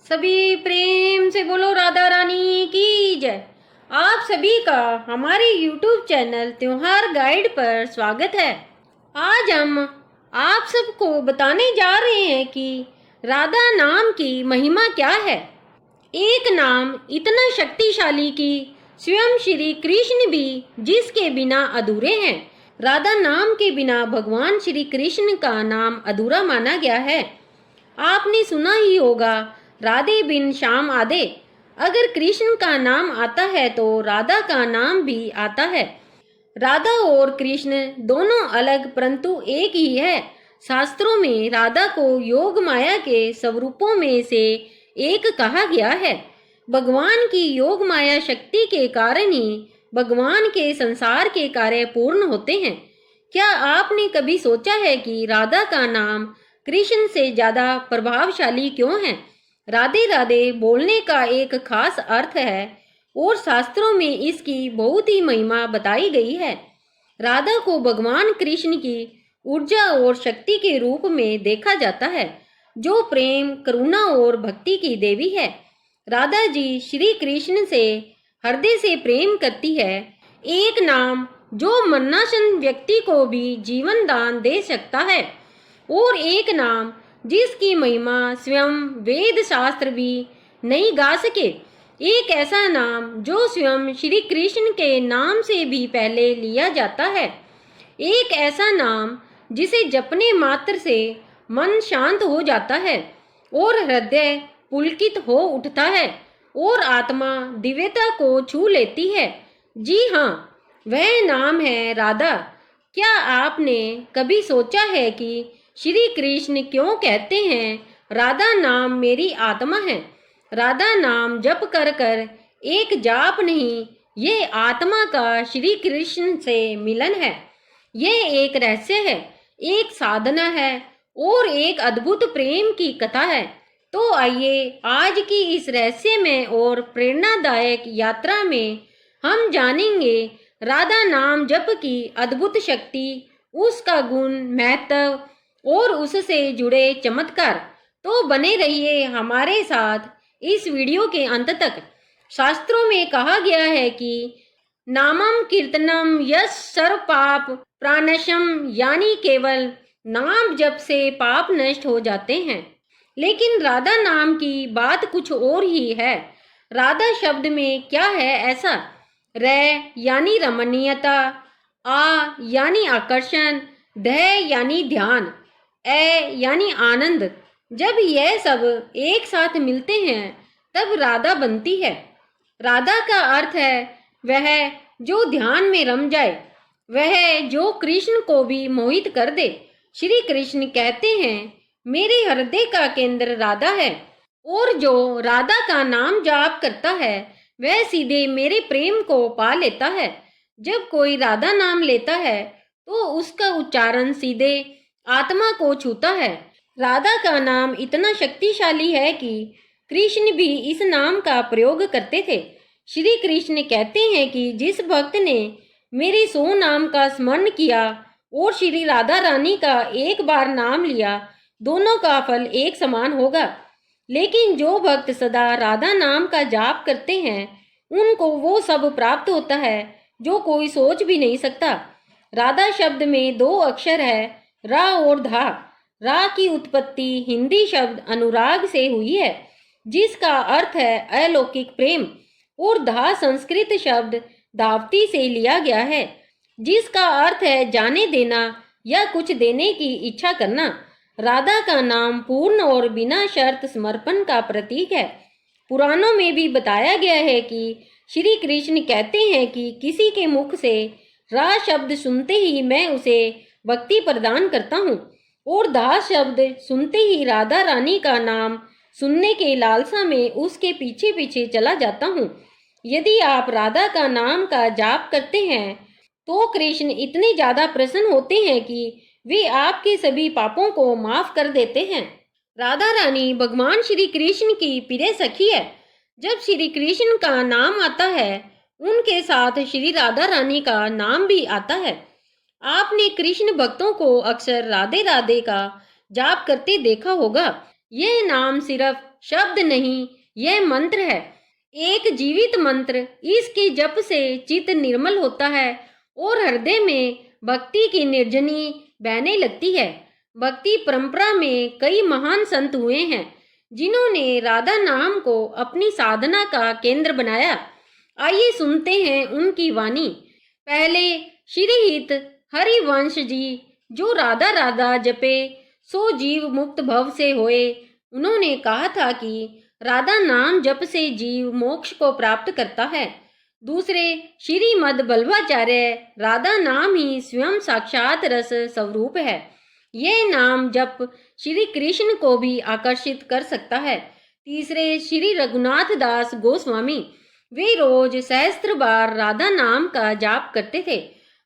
सभी प्रेम से बोलो राधा रानी की जय। आप सभी का हमारे YouTube चैनल त्योहार गाइड पर स्वागत है। आज हम आप सबको बताने जा रहे हैं कि राधा नाम की महिमा क्या है। एक नाम इतना शक्तिशाली कि स्वयं श्री कृष्ण भी जिसके बिना अधूरे हैं। राधा नाम के बिना भगवान श्री कृष्ण का नाम अधूरा माना गया है। आपने सुना ही होगा, राधे बिन श्याम आधे। अगर कृष्ण का नाम आता है तो राधा का नाम भी आता है। राधा और कृष्ण दोनों अलग परंतु एक ही है। शास्त्रों में राधा को योग माया के स्वरूपों में से एक कहा गया है। भगवान की योग माया शक्ति के कारण ही भगवान के संसार के कार्य पूर्ण होते हैं। क्या आपने कभी सोचा है कि राधा का नाम कृष्ण से ज्यादा प्रभावशाली क्यों है? राधे राधे बोलने का एक खास अर्थ है और शास्त्रों में इसकी बहुत ही महिमा बताई गई है। राधा को भगवान कृष्ण की ऊर्जा और शक्ति के रूप में देखा जाता है, जो प्रेम, करुणा और भक्ति की देवी है। राधा जी श्री कृष्ण से हृदय से प्रेम करती है। एक नाम जो मरणासन व्यक्ति को भी जीवन दान दे सकता है, और एक नाम जिसकी महिमा स्वयं वेद शास्त्र भी नहीं गा सके। एक ऐसा नाम जो स्वयं श्री कृष्ण के नाम से भी पहले लिया जाता है। एक ऐसा नाम जिसे जपने मात्र से मन शांत हो जाता है और हृदय पुलकित हो उठता है और आत्मा दिव्यता को छू लेती है। जी हाँ, वह नाम है राधा। क्या आपने कभी सोचा है कि श्री कृष्ण क्यों कहते हैं राधा नाम मेरी आत्मा है? राधा नाम जप कर कर एक जाप नहीं, ये आत्मा का श्री कृष्ण से मिलन है। ये एक रहस्य है, एक साधना है और एक अद्भुत प्रेम की कथा है। तो आइए आज की इस रहस्यमय और प्रेरणादायक यात्रा में हम जानेंगे राधा नाम जप की अद्भुत शक्ति, उसका गुण, महत्व और उससे जुड़े चमत्कार। तो बने रहिए हमारे साथ इस वीडियो के अंत तक। शास्त्रों में कहा गया है कि नामम कीर्तनम यश सर्व पाप प्राणशम, यानी केवल नाम जप से पाप नष्ट हो जाते हैं। लेकिन राधा नाम की बात कुछ और ही है। राधा शब्द में क्या है ऐसा? र यानी रमणीयता, आ यानी आकर्षण, ध यानी ध्यान, ए यानी आनंद। जब यह सब एक साथ मिलते हैं तब राधा बनती है। राधा का अर्थ है वह जो ध्यान में रम जाए, वह जो कृष्ण को भी मोहित कर दे। श्री कृष्ण कहते हैं मेरे हृदय का केंद्र राधा है, और जो राधा का नाम जाप करता है वह सीधे मेरे प्रेम को पा लेता है। जब कोई राधा नाम लेता है तो उसका उच्चारण सीधे आत्मा को छूता है। राधा का नाम इतना शक्तिशाली है कि कृष्ण भी इस नाम का प्रयोग करते थे। श्री कृष्ण कहते हैं कि जिस भक्त ने मेरे 100 नाम का स्मरण किया और श्री राधा रानी का एक बार नाम लिया, दोनों का फल एक समान होगा। लेकिन जो भक्त सदा राधा नाम का जाप करते हैं उनको वो सब प्राप्त होता है जो कोई सोच भी नहीं सकता। राधा शब्द में 2 अक्षर है, रा और धा। रा की उत्पत्ति हिंदी शब्द अनुराग से हुई है, जिसका अर्थ है अलौकिक प्रेम, और धा संस्कृत शब्द धावती से लिया गया है, जिसका अर्थ है जाने देना या कुछ देने की इच्छा करना। राधा का नाम पूर्ण और बिना शर्त समर्पण का प्रतीक है। पुराणों में भी बताया गया है कि श्री कृष्ण कहते हैं कि किसी के मुख से रा शब्द सुनते ही मैं उसे भक्ति प्रदान करता हूँ, और धा शब्द सुनते ही राधा रानी का नाम सुनने के लालसा में उसके पीछे पीछे चला जाता हूँ। यदि आप राधा का नाम का जाप करते हैं तो कृष्ण इतने ज्यादा प्रसन्न होते हैं कि वे आपके सभी पापों को माफ कर देते हैं। राधा रानी भगवान श्री कृष्ण की प्रिय सखी है। जब श्री कृष्ण का नाम आता है उनके साथ श्री राधा रानी का नाम भी आता है। आपने कृष्ण भक्तों को अक्सर राधे राधे का जाप करते देखा होगा। यह नाम सिर्फ शब्द नहीं, यह मंत्र है, एक जीवित मंत्र। इसके जप से चित्त निर्मल होता है और हृदय में भक्ति की निर्जनी बहने लगती है। भक्ति परंपरा में कई महान संत हुए हैं जिन्होंने राधा नाम को अपनी साधना का केंद्र बनाया। आइए सुनते हैं उनकी वाणी। पहले श्रीहित हरिवंश जी, जो राधा राधा जपे सो जीव मुक्त भव से होए, उन्होंने कहा था कि राधा नाम जप से जीव मोक्ष को प्राप्त करता है। दूसरे श्रीमद् बल्लभाचार्य, राधा नाम ही स्वयं साक्षात रस स्वरूप है। यह नाम जप श्री कृष्ण को भी आकर्षित कर सकता है। तीसरे श्री रघुनाथ दास गोस्वामी, वे रोज सहस्त्र बार राधा नाम का जाप करते थे।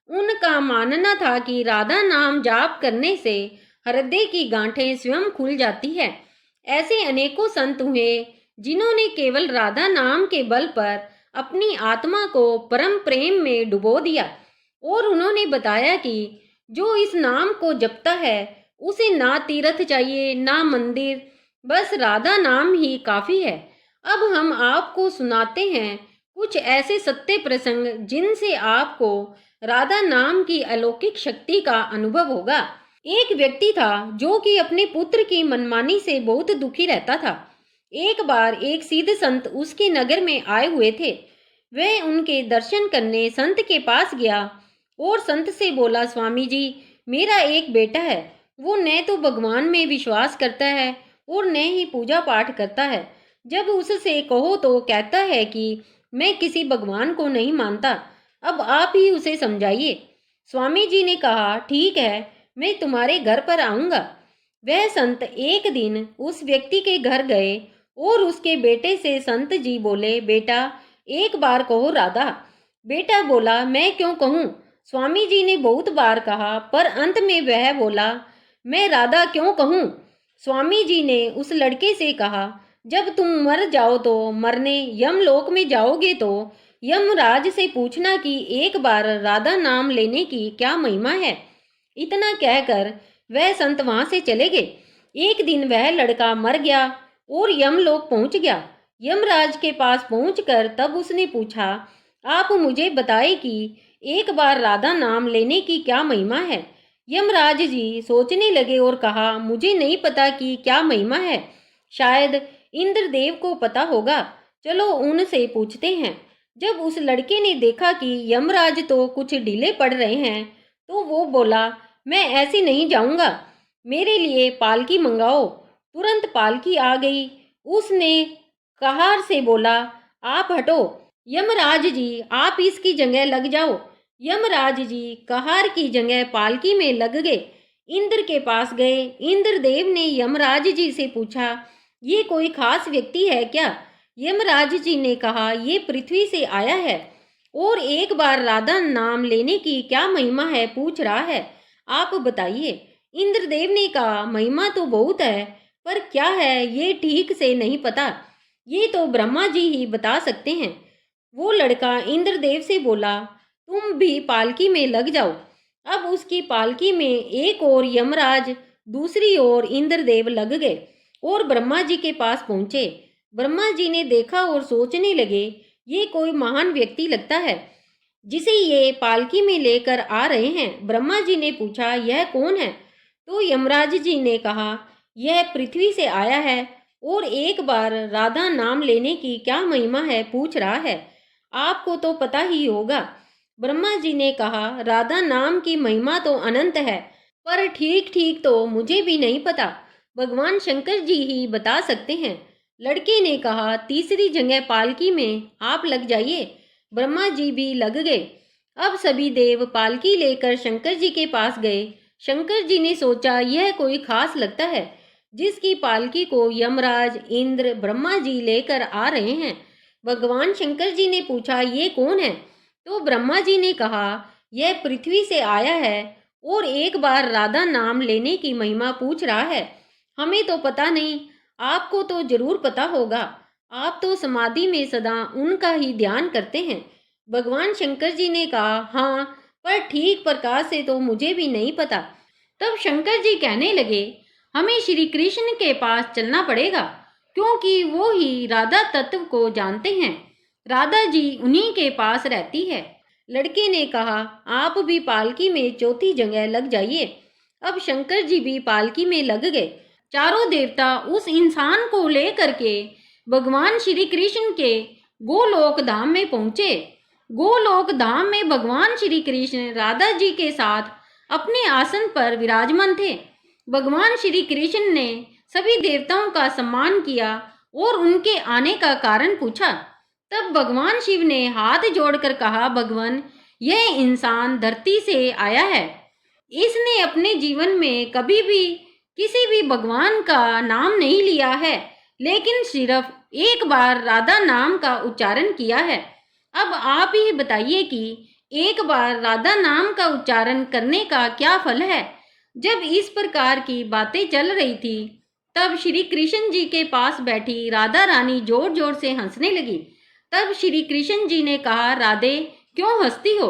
उनका मानना था कि राधा नाम जाप करने से हृदय की गांठें स्वयं खुल जाती है। ऐसे अनेकों संत हुए जिन्होंने केवल राधा नाम के बल पर अपनी आत्मा को परम प्रेम में डुबो दिया और उन्होंने बताया कि जो इस नाम को जपता है उसे ना तीर्थ चाहिए ना मंदिर, बस राधा नाम ही काफी है। अब हम आपको सुनाते हैं कुछ ऐसे सत्य प्रसंग जिनसे आपको राधा नाम की अलौकिक शक्ति का अनुभव होगा। एक व्यक्ति था जो कि अपने पुत्र की मनमानी से बहुत दुखी रहता था। एक बार एक सिद्ध संत उसके नगर में आए हुए थे। वह उनके दर्शन करने संत के पास गया और संत से बोला, स्वामी जी, मेरा एक बेटा है, वो न तो भगवान में विश्वास करता है और न ही पूजा पाठ करता है। जब उससे कहो तो कहता है कि मैं किसी भगवान को नहीं मानता, अब आप ही उसे समझाइए। स्वामी जी ने कहा, ठीक है, मैं तुम्हारे घर पर आऊंगा। वह संत एक दिन उस व्यक्ति के घर गए और उसके बेटे से संत जी बोले, बेटा एक बार कहो राधा। बेटा बोला, मैं क्यों कहूँ? स्वामी जी ने बहुत बार कहा, पर अंत में वह बोला, मैं राधा क्यों कहूँ? स्वामी जी ने उस लड़के से कहा, जब तुम मर जाओ तो मरने यमलोक में जाओगे तो यमराज से पूछना कि एक बार राधा नाम लेने की क्या महिमा है। इतना कहकर वह संत वहां से चले गए। एक दिन वह लड़का मर गया और यमलोक पहुंच गया। यमराज के पास पहुंचकर तब उसने पूछा, आप मुझे बताए कि एक बार राधा नाम लेने की क्या महिमा है। यमराज जी सोचने लगे और कहा, मुझे नहीं पता कि क्या महिमा है, शायद इंद्रदेव को पता होगा, चलो उनसे पूछते हैं। जब उस लड़के ने देखा कि यमराज तो कुछ ढीले पड़ रहे हैं तो वो बोला, मैं ऐसे नहीं जाऊंगा, मेरे लिए पालकी मंगाओ। तुरंत पालकी आ गई। उसने कहार से बोला, आप हटो, यमराज जी आप इसकी जगह लग जाओ। यमराज जी कहार की जगह पालकी में लग गए। इंद्र के पास गए। इंद्रदेव ने यमराज जी से पूछा, ये कोई खास व्यक्ति है क्या? यमराज जी ने कहा, ये पृथ्वी से आया है और एक बार राधा नाम लेने की क्या महिमा है पूछ रहा है, आप बताइए। इंद्रदेव ने कहा, महिमा तो बहुत है, पर क्या है ये ठीक से नहीं पता, ये तो ब्रह्मा जी ही बता सकते हैं। वो लड़का इंद्रदेव से बोला, तुम भी पालकी में लग जाओ। अब उसकी पालकी में एक और यमराज, दूसरी ओर इंद्रदेव लग गए और ब्रह्मा जी के पास पहुंचे। ब्रह्मा जी ने देखा और सोचने लगे, ये कोई महान व्यक्ति लगता है जिसे ये पालकी में लेकर आ रहे हैं। ब्रह्मा जी ने पूछा, यह कौन है? तो यमराज जी ने कहा, यह पृथ्वी से आया है और एक बार राधा नाम लेने की क्या महिमा है पूछ रहा है, आपको तो पता ही होगा। ब्रह्मा जी ने कहा, राधा नाम की महिमा तो अनंत है, पर ठीक ठीक तो मुझे भी नहीं पता, भगवान शंकर जी ही बता सकते हैं। लड़के ने कहा, तीसरी जगह पालकी में आप लग जाइए। ब्रह्मा जी भी लग गए। अब सभी देव पालकी लेकर शंकर जी के पास गए। शंकर जी ने सोचा, यह कोई खास लगता है जिसकी पालकी को यमराज, इंद्र, ब्रह्मा जी लेकर आ रहे हैं। भगवान शंकर जी ने पूछा, ये कौन है? तो ब्रह्मा जी ने कहा, यह पृथ्वी से आया है और एक बार राधा नाम लेने की महिमा पूछ रहा है। हमें तो पता नहीं, आपको तो जरूर पता होगा, आप तो समाधि में सदा उनका ही ध्यान करते हैं। भगवान शंकर जी ने कहा, हाँ, पर ठीक प्रकार से तो मुझे भी नहीं पता। तब शंकर जी कहने लगे, हमें श्री कृष्ण के पास चलना पड़ेगा। क्योंकि वो ही राधा तत्व को जानते हैं। राधा जी उन्हीं के पास रहती है। लड़के ने कहा, आप भी पालकी में चौथी जगह लग जाइए। अब शंकर जी भी पालकी में लग गए। चारों देवता उस इंसान को लेकर के भगवान श्री कृष्ण के गोलोक धाम में पहुंचे। गोलोक धाम में भगवान श्री कृष्ण राधा जी के साथ अपने आसन पर विराजमान थे। भगवान श्री कृष्ण ने सभी देवताओं का सम्मान किया और उनके आने का कारण पूछा। तब भगवान शिव ने हाथ जोड़कर कहा, भगवान, यह इंसान धरती से आया है। इसने अपने जीवन में कभी भी किसी भी भगवान का नाम नहीं लिया है, लेकिन सिर्फ एक बार राधा नाम का उच्चारण किया है। अब आप ही बताइए कि एक बार राधा नाम का उच्चारण करने का क्या फल है। जब इस प्रकार की बातें चल रही थी, तब श्री कृष्ण जी के पास बैठी राधा रानी जोर जोर से हंसने लगी। तब श्री कृष्ण जी ने कहा, राधे, क्यों हंसती हो?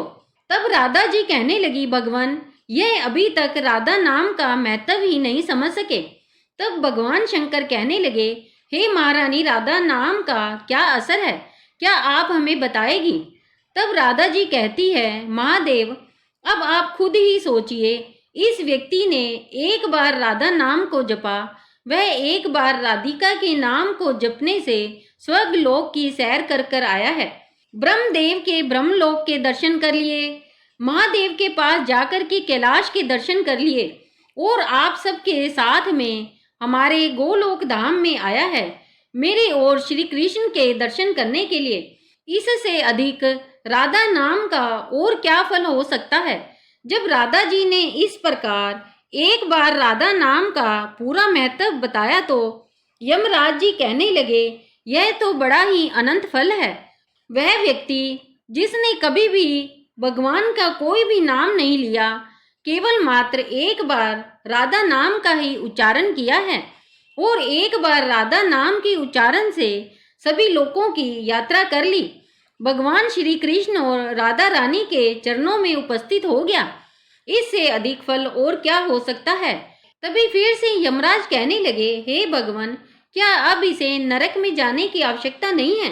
तब राधा जी कहने लगी, भगवान, यह अभी तक राधा नाम का महत्व ही नहीं समझ सके। तब भगवान शंकर कहने लगे, हे महारानी, राधा नाम का क्या असर है, क्या आप हमें बताएगी? तब राधा जी कहती है, महादेव, अब आप खुद ही सोचिए, इस व्यक्ति ने एक बार राधा नाम को जपा, वह एक बार राधिका के नाम को जपने से स्वर्ग लोक की सैर कर कर आया है। ब्रह्मदेव के ब्रह्मलोक के दर्शन कर लिए, महादेव के पास जाकर के कैलाश के दर्शन कर लिए, और आप सबके साथ में हमारे गोलोक धाम में आया है मेरे और श्री कृष्ण के दर्शन करने के लिए। इससे अधिक राधा नाम का और क्या फल हो सकता है? जब राधा जी ने इस प्रकार एक बार राधा नाम का पूरा महत्व बताया तो यमराज जी कहने लगे, यह तो बड़ा ही अनंत फल है। वह व्यक्ति जिसने कभी भी भगवान का कोई भी नाम नहीं लिया, केवल मात्र एक बार राधा नाम का ही उच्चारण किया है, और एक बार राधा नाम के उच्चारण से सभी लोगों की यात्रा कर ली, भगवान श्री कृष्ण और राधा रानी के चरणों में उपस्थित हो गया। इससे अधिक फल और क्या हो सकता है? तभी फिर से यमराज कहने लगे, हे भगवान, क्या अब इसे नरक में जाने की आवश्यकता नहीं है?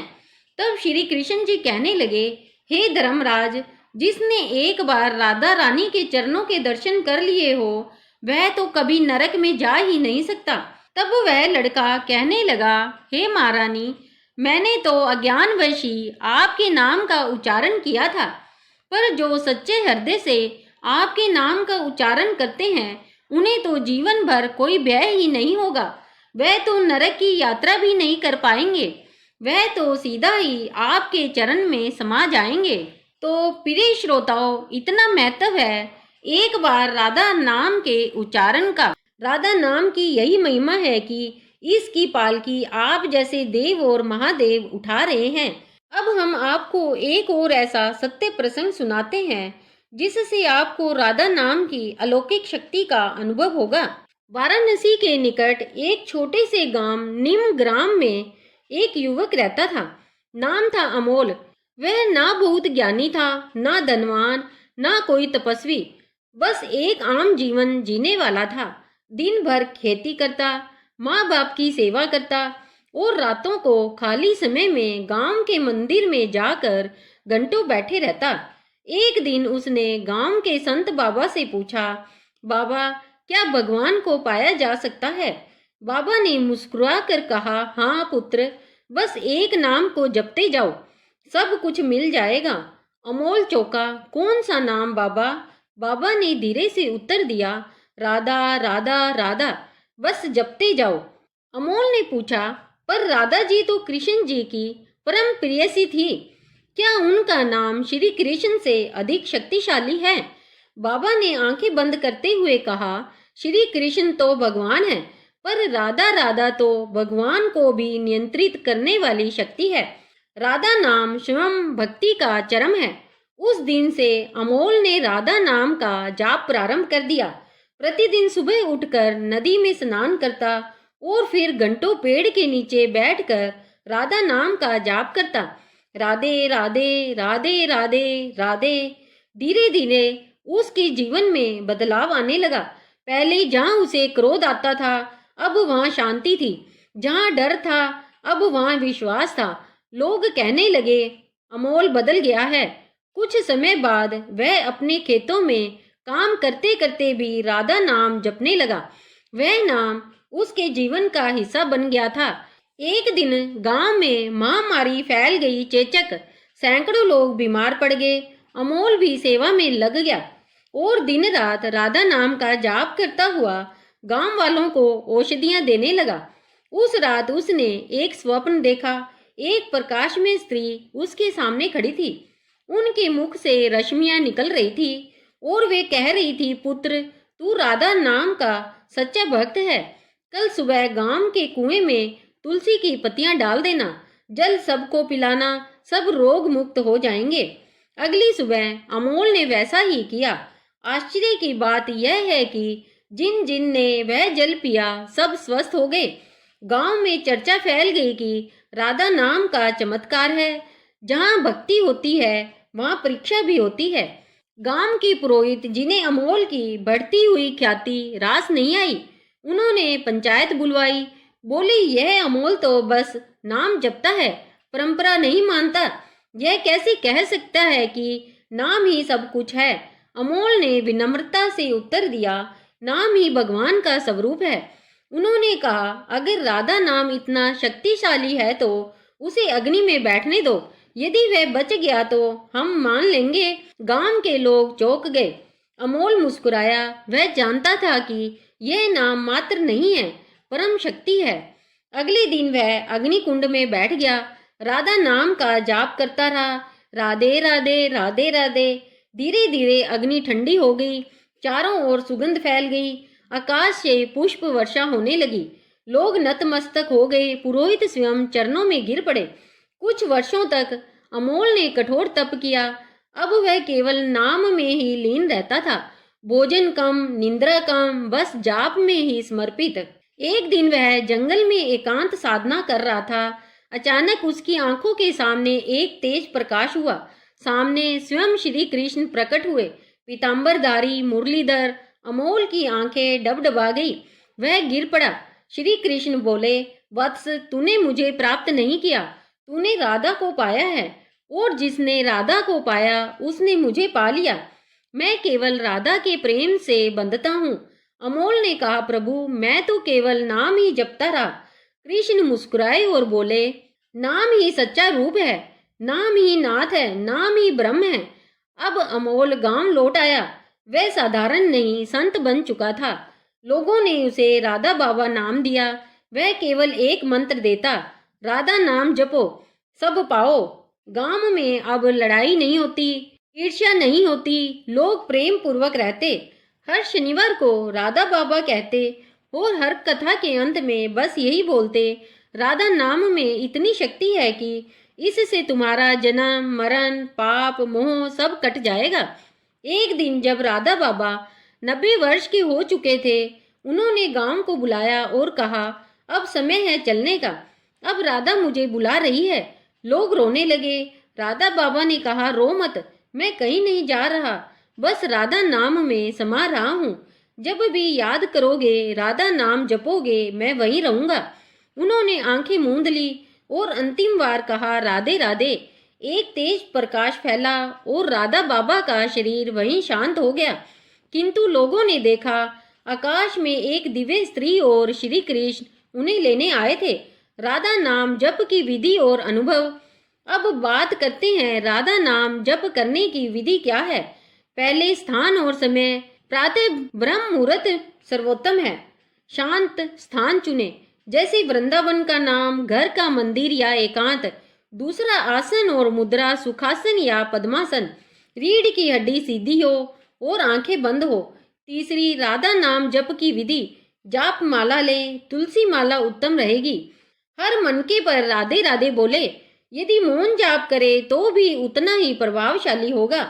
तब श्री कृष्ण जी कहने लगे, हे धर्मराज, जिसने एक बार राधा रानी के चरणों के दर्शन कर लिए हो, वह तो कभी नरक में जा ही नहीं सकता। तब वह लड़का कहने लगा, हे महारानी, मैंने तो अज्ञानवश ही आपके नाम का उच्चारण किया था, पर जो सच्चे हृदय से आपके नाम का उच्चारण करते हैं, उन्हें तो जीवन भर कोई भय ही नहीं होगा। वह तो नरक की यात्रा भी नहीं कर पाएंगे, वह तो सीधा ही आपके चरण में समा जाएंगे। तो प्रिय श्रोताओं, इतना महत्व है एक बार राधा नाम के उच्चारण का। राधा नाम की यही महिमा है कि इसकी पालकी आप जैसे देव और महादेव उठा रहे हैं। अब हम आपको एक और ऐसा सत्य प्रसंग सुनाते हैं, जिससे आपको राधा नाम की अलौकिक शक्ति का अनुभव होगा। वाराणसी के निकट एक छोटे से गांव निम ग्राम में एक युवक रहता था। नाम था अमोल। वह ना बहुत ज्ञानी था, ना धनवान, ना कोई तपस्वी, बस एक आम जीवन जीने वाला था। दिन भर खेती करता, माँ बाप की सेवा करता, और रातों को खाली समय में गांव के मंदिर में जाकर घंटों बैठे रहता। एक दिन उसने गांव के संत बाबा से पूछा, बाबा, क्या भगवान को पाया जा सकता है? बाबा ने मुस्कुरा कर कहा, हाँ पुत्र, बस एक नाम को जपते जाओ, सब कुछ मिल जाएगा। अमोल चौंका, कौन सा नाम बाबा? बाबा ने धीरे से उत्तर दिया, राधा राधा राधा, बस जपते जाओ। अमोल ने पूछा, पर राधा जी तो कृष्ण जी की परम प्रेयसी थी, क्या उनका नाम श्री कृष्ण से अधिक शक्तिशाली है? बाबा ने आंखें बंद करते हुए कहा, श्री कृष्ण तो भगवान है, पर राधा राधा तो भगवान को भी नियंत्रित करने वाली शक्ति है। राधा नाम स्वयं भक्ति का चरम है। उस दिन से अमोल ने राधा नाम का जाप प्रारंभ कर दिया। प्रतिदिन सुबह उठकर नदी में स्नान करता और फिर घंटों पेड़ के नीचे बैठकर राधा नाम का जाप करता। राधे राधे राधे राधे राधे। धीरे धीरे उसके जीवन में बदलाव आने लगा। पहले जहाँ उसे क्रोध आता था, अब वहाँ शांति थी। जहाँ डर था अब वहाँ विश्वास था। लोग कहने लगे अमोल बदल गया है। कुछ समय बाद वह अपने खेतों में काम करते करते भी राधा नाम जपने लगा। वह नाम उसके जीवन का हिस्सा बन गया था। एक दिन गांव में महामारी फैल गई। चेचक सैकड़ों लोग बीमार पड़ गए। अमोल भी सेवा में लग गया और दिन रात राधा नाम का जाप करता हुआ गांव वालों को औषधियां देने लगा। उस रात उसने एक स्वप्न देखा। एक प्रकाश में स्त्री उसके सामने खड़ी थी। उनके मुख से रश्मियां निकल रही थी और वे कह रही थी, पुत्र तू राधा नाम का सच्चा भक्त है। कल सुबह गांव के कुएं में तुलसी की पत्तियां डाल देना। जल सबको पिलाना, सब रोग मुक्त हो जाएंगे। अगली सुबह अमोल ने वैसा ही किया। आश्चर्य की बात यह है कि जिन जिन ने वह जल पिया सब स्वस्थ हो गए। गांव में चर्चा फैल गई कि राधा नाम का चमत्कार है। जहां भक्ति होती है वहां परीक्षा भी होती है। गांव के पुरोहित जिन्हें अमोल की बढ़ती हुई ख्याति रास नहीं आई, उन्होंने पंचायत बुलवाई। बोले यह अमोल तो बस नाम जपता है, परंपरा नहीं मानता। यह कैसे कह सकता है कि नाम ही सब कुछ है। अमोल ने विनम्रता से उत्तर दिया, नाम ही भगवान का स्वरूप है। उन्होंने कहा अगर राधा नाम इतना शक्तिशाली है तो उसे अग्नि में बैठने दो। यदि वह बच गया तो हम मान लेंगे। गांव के लोग चौंक गए। अमोल मुस्कुराया। वह जानता था कि यह नाम मात्र नहीं है, परम शक्ति है। अगले दिन वह अग्नि कुंड में बैठ गया। राधा नाम का जाप करता रहा। राधे राधे राधे राधे। धीरे धीरे अग्नि ठंडी हो गई। चारों ओर सुगंध फैल गई। आकाश से पुष्प वर्षा होने लगी। लोग नतमस्तक हो गए। पुरोहित स्वयं चरणों में गिर पड़े। कुछ वर्षों तक अमोल ने कठोर तप किया। अब वह केवल नाम में ही लीन रहता था। भोजन कम, निंद्रा कम, बस जाप में ही समर्पित। एक दिन वह जंगल में एकांत साधना कर रहा था। अचानक उसकी आंखों के सामने एक तेज प्रकाश हुआ। सामने स्वयं श्री कृष्ण प्रकट हुए, पीतांबरधारी मुरलीधर। अमोल की आंखें डबडबा गई। वह गिर पड़ा। श्री कृष्ण बोले, वत्स तूने मुझे प्राप्त नहीं किया, तूने राधा को पाया है, और जिसने राधा को पाया उसने मुझे पा लिया। मैं केवल राधा के प्रेम से बंधता हूँ। अमोल ने कहा, प्रभु मैं तो केवल नाम ही जपता रहा। कृष्ण मुस्कुराए और बोले, नाम ही सच्चा रूप है, नाम ही नाथ है, नाम ही ब्रह्म है। अब अमोल गांव लौट आया। वह साधारण नहीं, संत बन चुका था। लोगों ने उसे राधा बाबा नाम दिया। वह केवल एक मंत्र देता, राधा नाम जपो सब पाओ। गांव में अब लड़ाई नहीं होती, ईर्ष्या नहीं होती, लोग प्रेम पूर्वक रहते। हर शनिवार को राधा बाबा कहते और हर कथा के अंत में बस यही बोलते, राधा नाम में इतनी शक्ति है कि इससे तुम्हारा जन्म मरण पाप मोह सब कट जाएगा। एक दिन जब राधा बाबा 90 वर्ष के हो चुके थे, उन्होंने गांव को बुलाया और कहा, अब समय है चलने का, अब राधा मुझे बुला रही है। लोग रोने लगे। राधा बाबा ने कहा, रो मत, मैं कहीं नहीं जा रहा, बस राधा नाम में समा रहा हूँ। जब भी याद करोगे, राधा नाम जपोगे, मैं वहीं रहूंगा। उन्होंने आंखें मूंद ली और अंतिम बार कहा, राधे राधे। एक तेज प्रकाश फैला और राधा बाबा का शरीर वहीं शांत हो गया। किंतु लोगों ने देखा, आकाश में एक दिव्य स्त्री और श्री कृष्ण उन्हें लेने आए थे। राधा नाम जप की विधि और अनुभव। अब बात करते हैं राधा नाम जप करने की विधि क्या है। पहले स्थान और समय। प्रातः ब्रह्म मुहूर्त सर्वोत्तम है। शांत स्थान चुने, जैसे वृंदावन का नाम, घर का मंदिर या एकांत। दूसरा आसन और मुद्रा, सुखासन या पद्मासन। रीढ़ की हड्डी सीधी हो और आंखें बंद हो। तीसरी राधा नाम जप की विधि। जाप माला लें, तुलसी माला उत्तम रहेगी। हर मनके पर राधे राधे बोले। यदि मौन जाप करे तो भी उतना ही प्रभावशाली होगा।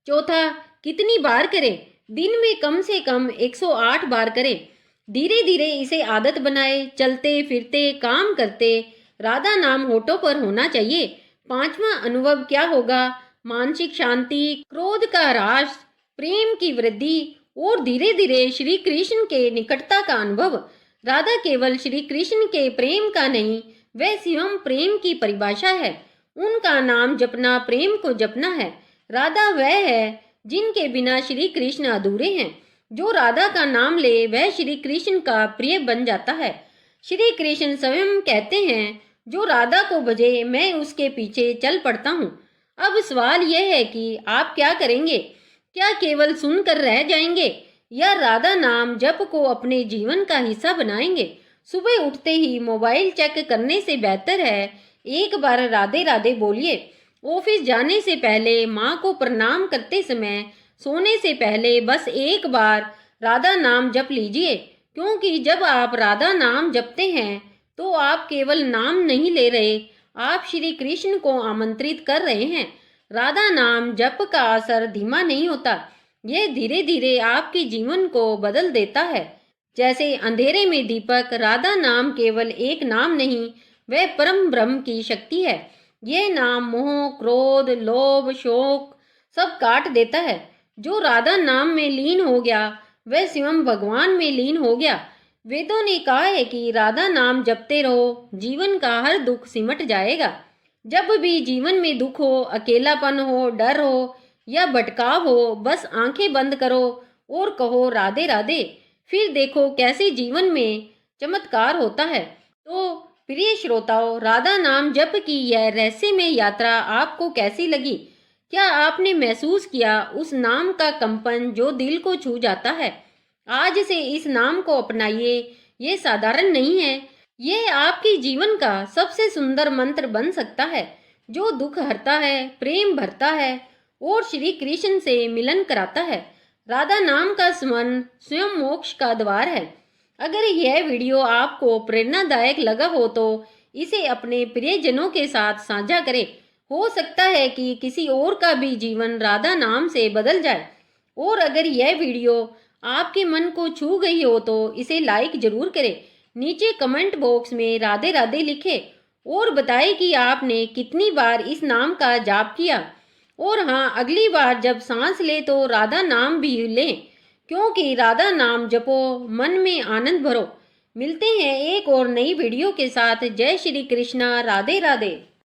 चौथा, कितनी बार करें? दिन में कम से कम 108 बार करें। धीरे धीरे इसे आदत बनाए। चलते फिरते काम करते राधा नाम होठों पर होना चाहिए। पांचवा अनुभव क्या होगा? मानसिक शांति, क्रोध का ह्रास, प्रेम की वृद्धि और धीरे धीरे श्री कृष्ण के निकटता का अनुभव। राधा केवल श्री कृष्ण के प्रेम का नहीं, वह स्वयं प्रेम की परिभाषा है। उनका नाम जपना प्रेम को जपना है। राधा वह है जिनके बिना श्री कृष्ण अधूरे हैं। जो राधा का नाम ले वह श्री कृष्ण का प्रिय बन जाता है। श्री कृष्ण स्वयं कहते हैं, जो राधा को भजे मैं उसके पीछे चल पड़ता हूँ। अब सवाल यह है कि आप क्या करेंगे? क्या केवल सुनकर रह जाएंगे या राधा नाम जप को अपने जीवन का हिस्सा बनाएंगे? सुबह उठते ही मोबाइल चेक करने से बेहतर है एक बार राधे राधे बोलिए। ऑफिस जाने से पहले माँ को प्रणाम करते समय, सोने से पहले बस एक बार राधा नाम जप लीजिए। क्योंकि जब आप राधा नाम जपते हैं तो आप केवल नाम नहीं ले रहे, आप श्री कृष्ण को आमंत्रित कर रहे हैं। राधा नाम जप का असर धीमा नहीं होता, यह धीरे धीरे आपके जीवन को बदल देता है। जैसे अंधेरे में दीपक, राधा नाम केवल एक नाम नहीं, वह परम ब्रह्म की शक्ति है। यह नाम मोह, क्रोध, लोभ, शोक सब काट देता है। जो राधा नाम में लीन हो गया वह स्वयं भगवान में लीन हो गया। वेदों ने कहा है कि राधा नाम जपते रहो, जीवन का हर दुख सिमट जाएगा। जब भी जीवन में दुख हो, अकेलापन हो, डर हो या भटकाव हो, बस आंखें बंद करो और कहो राधे राधे। फिर देखो कैसे जीवन में चमत्कार होता है। तो प्रिय श्रोताओं, राधा नाम जप की यह रहस्यमय यात्रा आपको कैसी लगी? क्या आपने महसूस किया उस नाम का कंपन जो दिल को छू जाता है? आज से इस नाम को अपनाइए। ये साधारण नहीं है, ये आपके जीवन का सबसे सुंदर मंत्र बन सकता है, जो दुख हरता है, प्रेम भरता है और श्री कृष्ण से मिलन कराता है। राधा नाम का स्मरण स्वयं मोक्ष का द्वार है। अगर यह वीडियो आपको प्रेरणादायक लगा हो तो इसे अपने प्रियजनों के साथ साझा करें। हो सकता है कि किसी और का भी जीवन राधा नाम से बदल जाए। और अगर यह वीडियो आपके मन को छू गई हो तो इसे लाइक जरूर करें। नीचे कमेंट बॉक्स में राधे राधे लिखें और बताएं कि आपने कितनी बार इस नाम का जाप किया। और हाँ, अगली बार जब सांस ले तो राधा नाम भी लें, क्योंकि राधा नाम जपो, मन में आनंद भरो। मिलते हैं एक और नई वीडियो के साथ। जय श्री कृष्णा, राधे राधे।